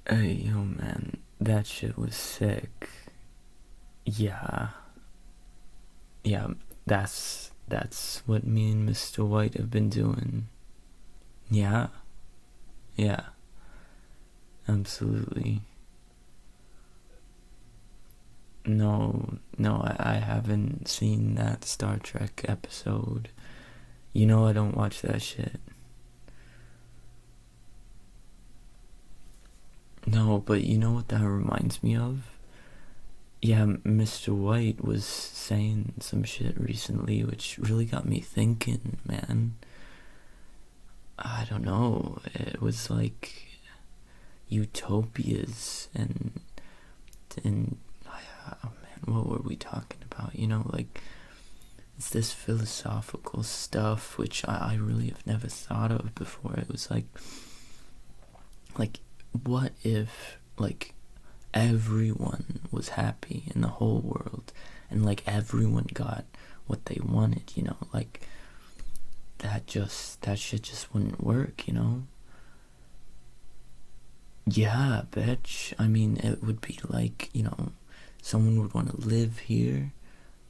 Hey, yo, man, that shit was sick. Yeah, yeah, that's what me and Mr. White have been doing. Yeah, yeah, absolutely. No, no, I haven't seen that Star Trek episode. You know I don't watch that shit. No, but you know what that reminds me of? Yeah, Mr. White was saying some shit recently, which really got me thinking, man. I don't know. It was like utopias and oh man, what were we talking about? Like it's this philosophical stuff which I really have never thought of before. It was like what if like everyone was happy in the whole world and like everyone got what they wanted, like that shit just wouldn't work. Yeah, bitch. I mean, it would be like, someone would want to live here,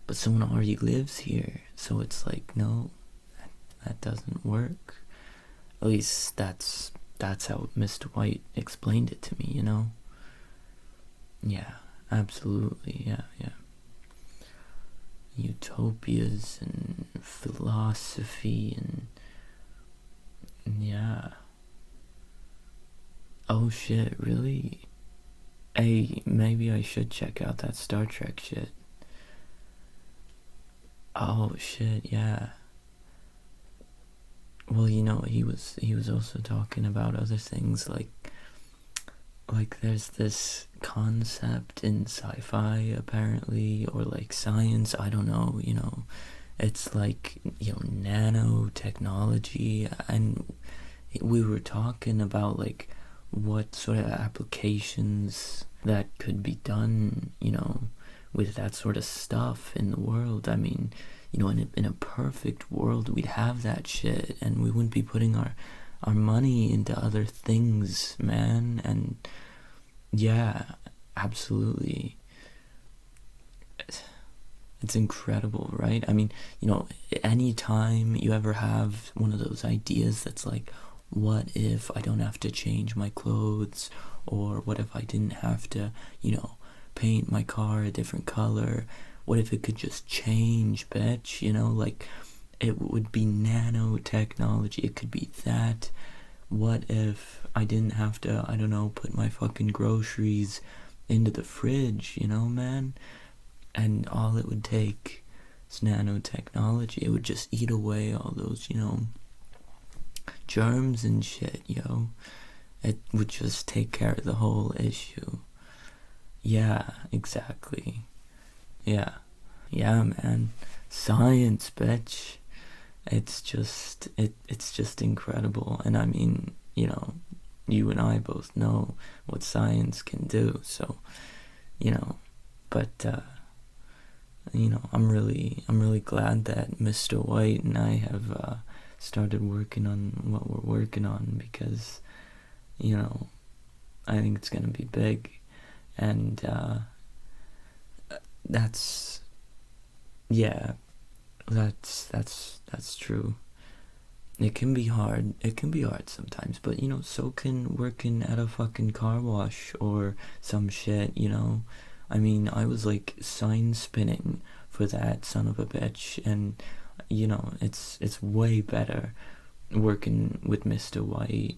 but someone already lives here. So it's like, no, that doesn't work. At least that's how Mr. White explained it to me. Yeah, absolutely. Yeah, yeah. Utopias and philosophy and yeah. Oh shit, really? Hey, maybe I should check out that Star Trek shit. Oh shit, yeah. Well, he was also talking about other things like there's this concept in sci-fi apparently, or like science, I don't know. It's like, nanotechnology, and we were talking about like what sort of applications that could be done, with that sort of stuff in the world. I mean, in a perfect world, we'd have that shit, and we wouldn't be putting our money into other things, man. And yeah, absolutely. It's incredible, right? I mean, anytime you ever have one of those ideas that's like, what if I don't have to change my clothes? Or what if I didn't have to, paint my car a different color? What if it could just change, bitch? Like, it would be nanotechnology. It could be that. What if I didn't have to, I don't know, put my fucking groceries into the fridge, man? And all it would take is nanotechnology. It would just eat away all those, germs and shit, yo. It would just take care of the whole issue. Yeah, exactly. Yeah. Yeah, man. Science, bitch. It's just incredible. And I mean, you and I both know what science can do. So, you know, but I'm really glad that Mr. White and I have started working on what we're working on, because you know I think it's gonna be big, and that's yeah, that's true. It can be hard. It can be hard sometimes, but so can working at a fucking car wash or some shit. I mean, I was like sign spinning for that son of a bitch, and it's way better working with Mr. White.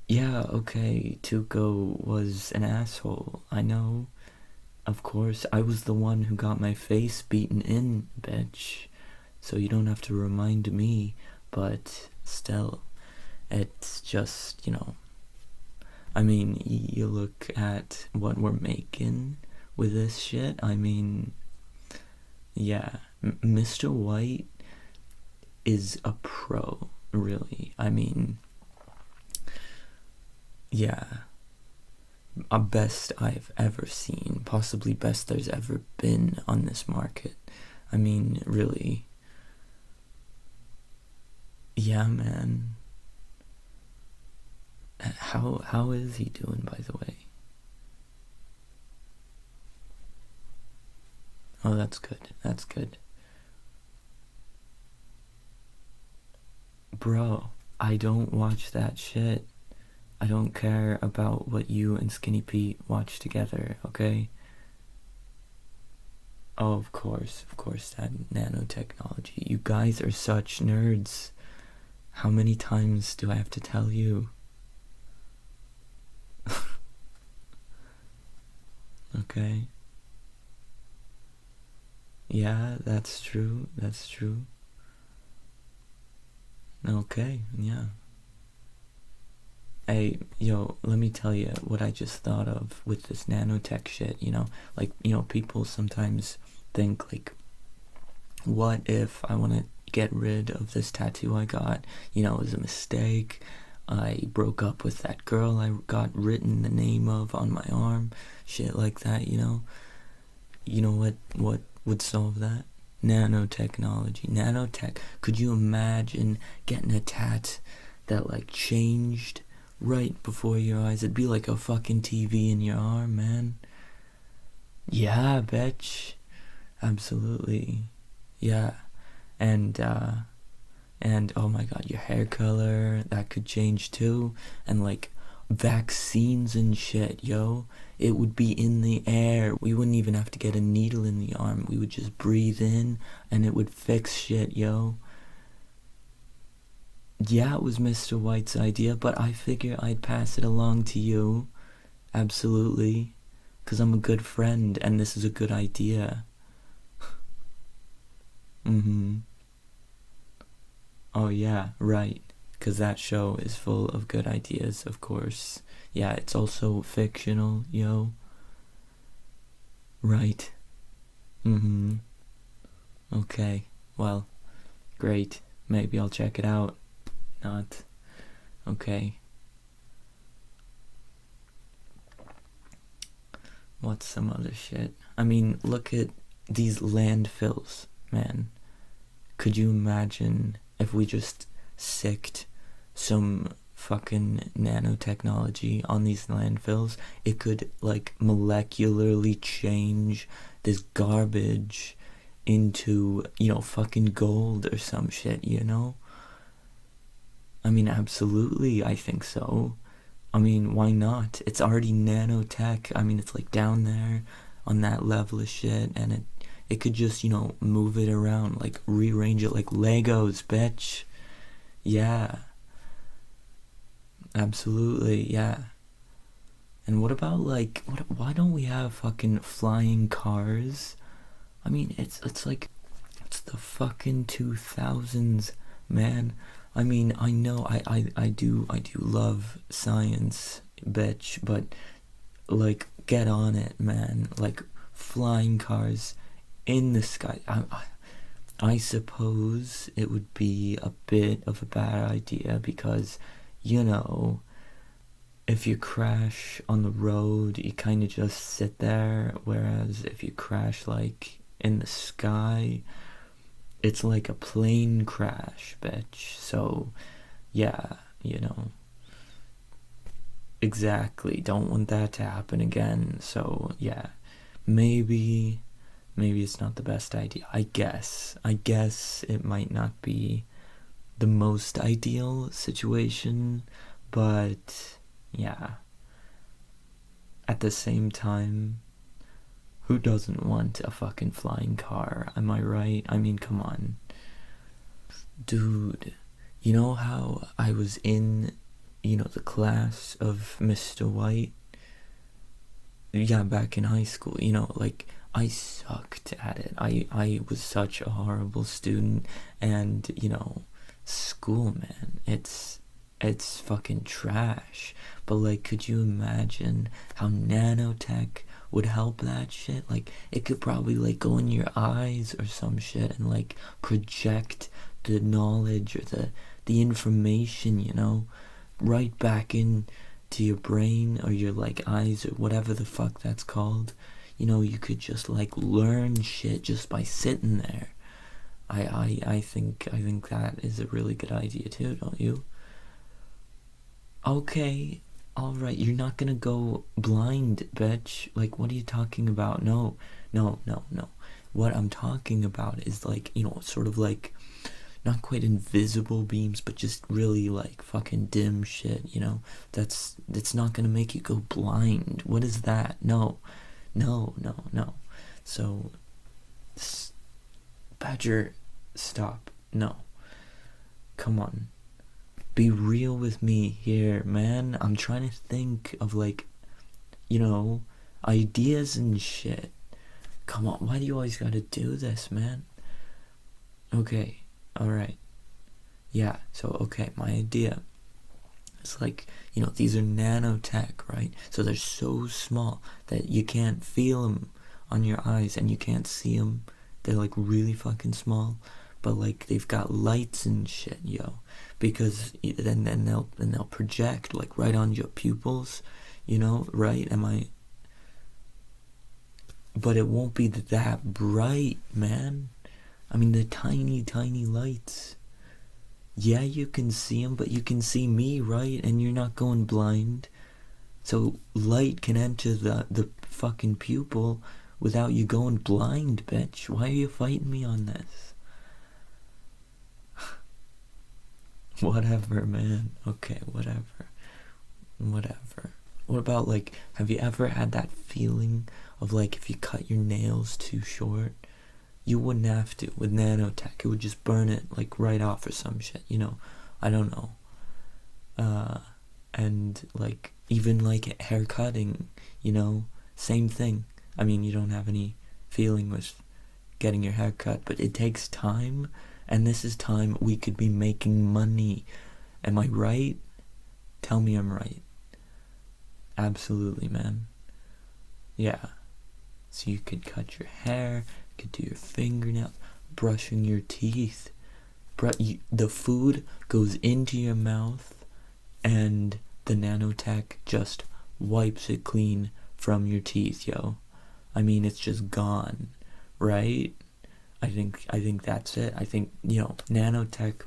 Yeah, okay, Tuco was an asshole. I know. Of course, I was the one who got my face beaten in, bitch. So you don't have to remind me, but still, it's just. I mean, you look at what we're making with this shit. I mean, yeah, Mr. White is a pro, really. I mean, yeah, a best I've ever seen, possibly best there's ever been on this market. I mean, really. Yeah, man. How is he doing, by the way? Oh, that's good. That's good. Bro, I don't watch that shit. I don't care about what you and Skinny Pete watch together, okay? Oh, of course, that nanotechnology. You guys are such nerds. How many times do I have to tell you? Okay. Yeah, that's true. That's true. Okay, yeah. Hey, yo, let me tell you what I just thought of with this nanotech shit, Like, people sometimes think, like, what if I want to get rid of this tattoo I got? It was a mistake. I broke up with that girl I got written the name of on my arm. Shit like that. You know what would solve that? Nanotechnology. Nanotech. Could you imagine getting a tat that, like, changed right before your eyes? It'd be like a fucking TV in your arm, man. Yeah, bitch. Absolutely. Yeah. And, oh my god, your hair color, that could change too. And, like, vaccines and shit, yo. It would be in the air. We wouldn't even have to get a needle in the arm. We would just breathe in and it would fix shit, yo. Yeah, it was Mr. White's idea, but I figure I'd pass it along to you. Absolutely. Because I'm a good friend and this is a good idea. Mm-hmm. Oh, yeah, right. Because that show is full of good ideas, of course. Yeah, it's also fictional, yo. Right. Mm-hmm. Okay. Well, great. Maybe I'll check it out. Not. Okay. What's some other shit? I mean, look at these landfills, man. Could you imagine if we just sicked some fucking nanotechnology on these landfills? It could, like, molecularly change this garbage into, fucking gold or some shit. I mean, absolutely, I think so. I mean, why not? It's already nanotech. I mean, it's, like, down there on that level of shit, and it could just, move it around, like, rearrange it like Legos, bitch. Yeah, absolutely, yeah. And what about, like, why don't we have fucking flying cars? I mean, it's like, it's the fucking 2000s, man. I mean, I know I do love science, bitch, but, like, get on it, man. Like, flying cars in the sky. I suppose it would be a bit of a bad idea because, you know, if you crash on the road, you kind of just sit there, whereas if you crash, like, in the sky, it's like a plane crash, bitch. So, yeah, exactly. Don't want that to happen again. So, yeah, maybe it's not the best idea. I guess it might not be the most ideal situation, but yeah, at the same time, who doesn't want a fucking flying car? Am I right? I mean, come on. Dude, you know how I was in, the class of Mr. White? Yeah, back in high school, like, I sucked at it. I was such a horrible student, and, school, man, it's fucking trash. But, like, could you imagine how nanotech would help that shit? Like, it could probably, like, go in your eyes or some shit and, like, project the knowledge or the information, right back in to your brain or your, like, eyes or whatever the fuck that's called. You could just, like, learn shit just by sitting there. I think that is a really good idea too, don't you? Okay, alright, you're not gonna go blind, bitch. Like, what are you talking about? No, no, no, no. What I'm talking about is like, sort of like, not quite invisible beams, but just really like fucking dim shit. That's not gonna make you go blind. What is that? No, no, no, no. So, Badger, stop. No. Come on. Be real with me here, man. I'm trying to think of like, ideas and shit. Come on, why do you always gotta do this, man? Okay, alright. Yeah, so okay, my idea is like, these are nanotech, right? So they're so small that you can't feel them on your eyes and you can't see them. They're like really fucking small, but like they've got lights and shit, yo. Because then they'll project like right on your pupils, right? But it won't be that bright, man. I mean, the tiny, tiny lights. Yeah, you can see them, but you can see me, right? And you're not going blind. So light can enter the fucking pupil without you going blind, bitch. Why are you fighting me on this? Whatever, man. Okay, whatever. Whatever. What about, like, have you ever had that feeling of, like, if you cut your nails too short, you wouldn't have to with nanotech. It would just burn it, like, right off or some shit, I don't know. And, like, even, like, hair cutting, same thing. I mean, you don't have any feeling with getting your hair cut, but it takes time, and this is time we could be making money. Am I right? Tell me I'm right. Absolutely, man. Yeah. So you could cut your hair, you could do your fingernails, brushing your teeth. The food goes into your mouth, and the nanotech just wipes it clean from your teeth, yo. I mean, it's just gone, right? I think that's it. I think, nanotech.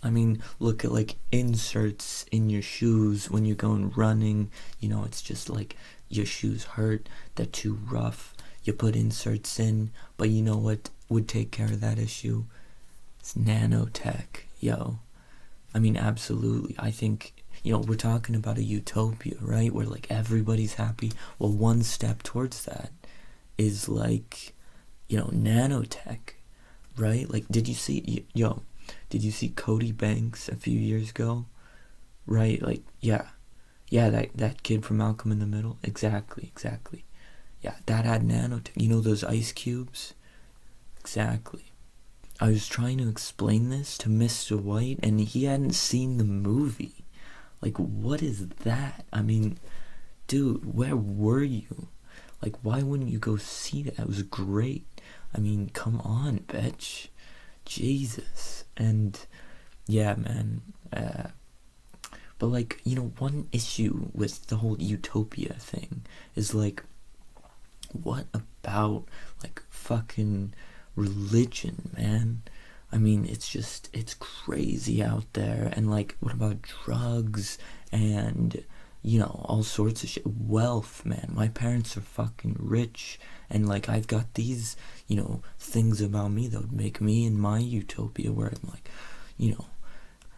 I mean, look at like inserts in your shoes when you're going running. It's just like your shoes hurt, they're too rough. You put inserts in, but you know what would take care of that issue? It's nanotech, yo. I mean, absolutely. I think, we're talking about a utopia, right? Where like everybody's happy. Well, one step towards that is like, nanotech, right? Like, did you see Cody Banks a few years ago? Right, like, yeah, that kid from Malcolm in the Middle. Exactly. Yeah, that had nanotech. Those ice cubes? Exactly. I was trying to explain this to Mr. White, and he hadn't seen the movie. Like, what is that? I mean, dude, where were you? Like, why wouldn't you go see that? It was great. I mean, come on, bitch. Jesus. And, yeah, man. But, like, one issue with the whole utopia thing is, like, what about, like, fucking religion, man? I mean, it's crazy out there. And, like, what about drugs and, all sorts of shit? Wealth, man. My parents are fucking rich. And, like, I've got these, things about me that would make me in my utopia where I'm, like,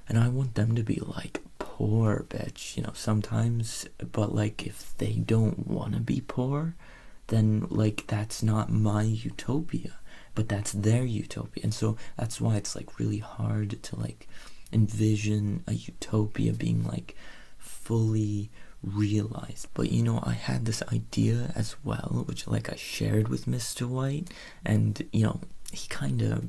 and I want them to be, like, poor, bitch, sometimes. But, like, if they don't want to be poor, then, like, that's not my utopia. But that's their utopia. And so that's why it's, like, really hard to, like, envision a utopia being, like, fully realized. But I had this idea as well, which like I shared with Mr. White, and he kind of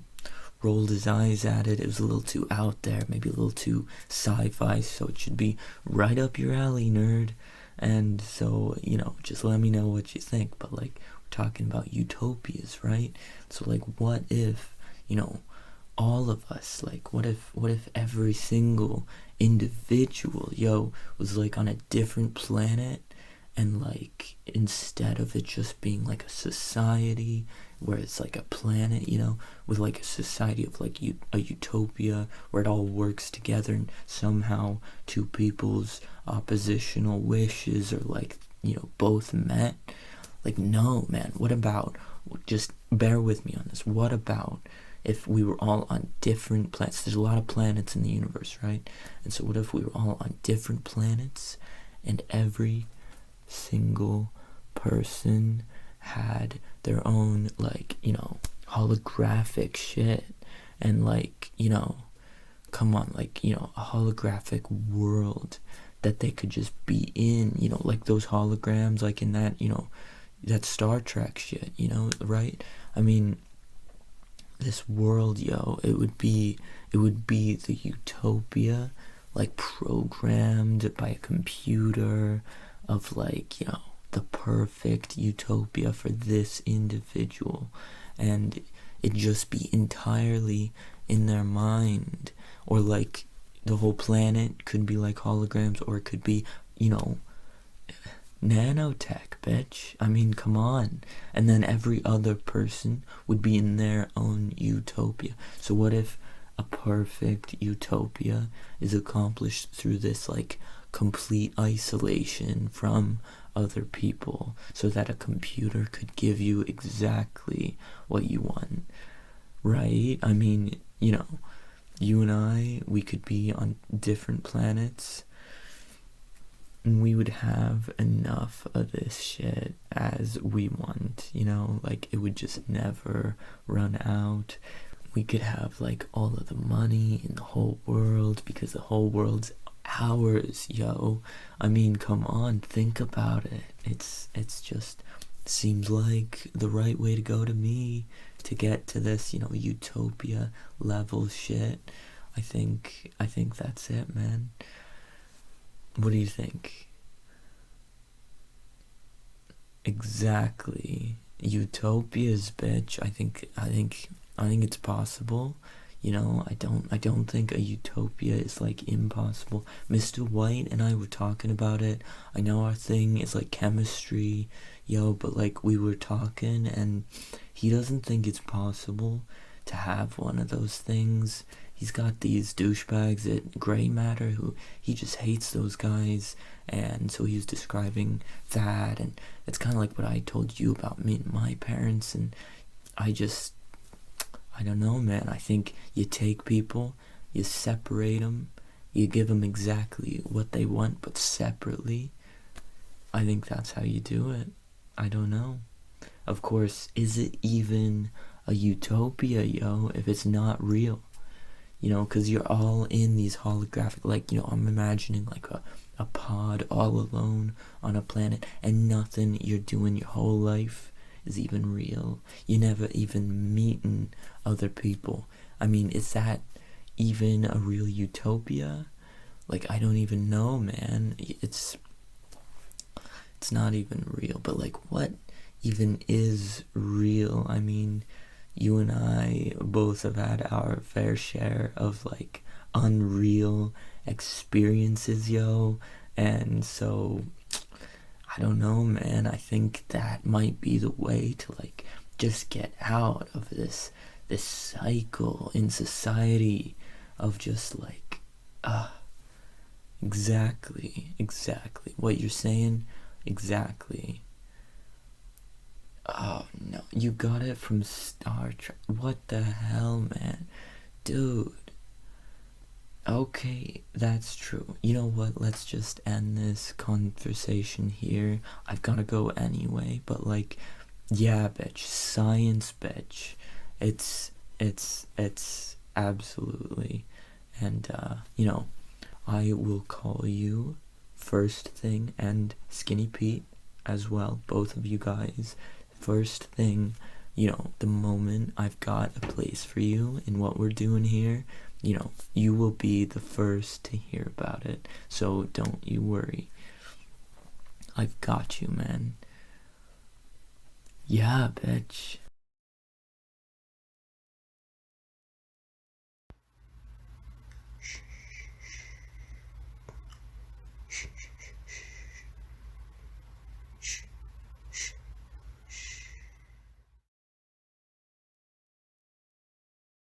rolled his eyes at it. It was a little too out there, maybe a little too sci-fi, so it should be right up your alley, nerd. And so just let me know what you think. But like, we're talking about utopias, right? So like, what if all of us, like, what if every single individual, was like on a different planet, and like instead of it just being like a society where it's like a planet, with like a society of like a utopia where it all works together and somehow two people's oppositional wishes are like, both met. Like, no, man, what about, just bear with me on this, what about if we were all on different planets? There's a lot of planets in the universe, right? And so what if we were all on different planets and every single person had their own, like, holographic shit, and like, come on, like, a holographic world that they could just be in, like those holograms, like in that, that Star Trek shit, right? I mean, this world, it would be the utopia, like programmed by a computer, of like, the perfect utopia for this individual, and it just be entirely in their mind. Or like the whole planet could be like holograms, or it could be, nanotech, bitch. I mean, come on. And then every other person would be in their own utopia. So what if a perfect utopia is accomplished through this like complete isolation from other people, so that a computer could give you exactly what you want, right? I mean, you and I, we could be on different planets, and we would have enough of this shit as we want, like it would just never run out. We could have like all of the money in the whole world, because the whole world's ours, yo. I mean, come on, think about it. It's just seems like the right way to go to me, to get to this, utopia level shit. I think that's it, man. What do you think? Exactly. Utopias, bitch. I think it's possible. I don't think a utopia is like impossible. Mr. White and I were talking about it. I know our thing is like chemistry, but like we were talking, and he doesn't think it's possible to have one of those things. He's got these douchebags at Gray Matter who he just hates those guys, and so he was describing that, and it's kind of like what I told you about me and my parents, and I don't know, man. I think you take people, you separate them, you give them exactly what they want, but separately. I think that's how you do it. I don't know. Of course, is it even a utopia, if it's not real? Because you're all in these holographic, like, I'm imagining like a pod all alone on a planet, and nothing you're doing your whole life is even real. You never even meeting other people. I mean, is that even a real utopia? Like, I don't even know, man. It's not even real. But like, what even is real? I mean, you and I both have had our fair share of like unreal experiences, and so I don't know, man. I think that might be the way to like just get out of this cycle in society of just like exactly what you're saying. Exactly. Oh no, you got it from Star Trek. What the hell, man? Dude. Okay, that's true. You know what? Let's just end this conversation here. I've gotta go anyway, but like, yeah, bitch, science, bitch. It's absolutely. And I will call you First Thing and Skinny Pete as well, both of you guys. First thing, the moment I've got a place for you in what we're doing here, you will be the first to hear about it. So don't you worry. I've got you, man. Yeah, bitch.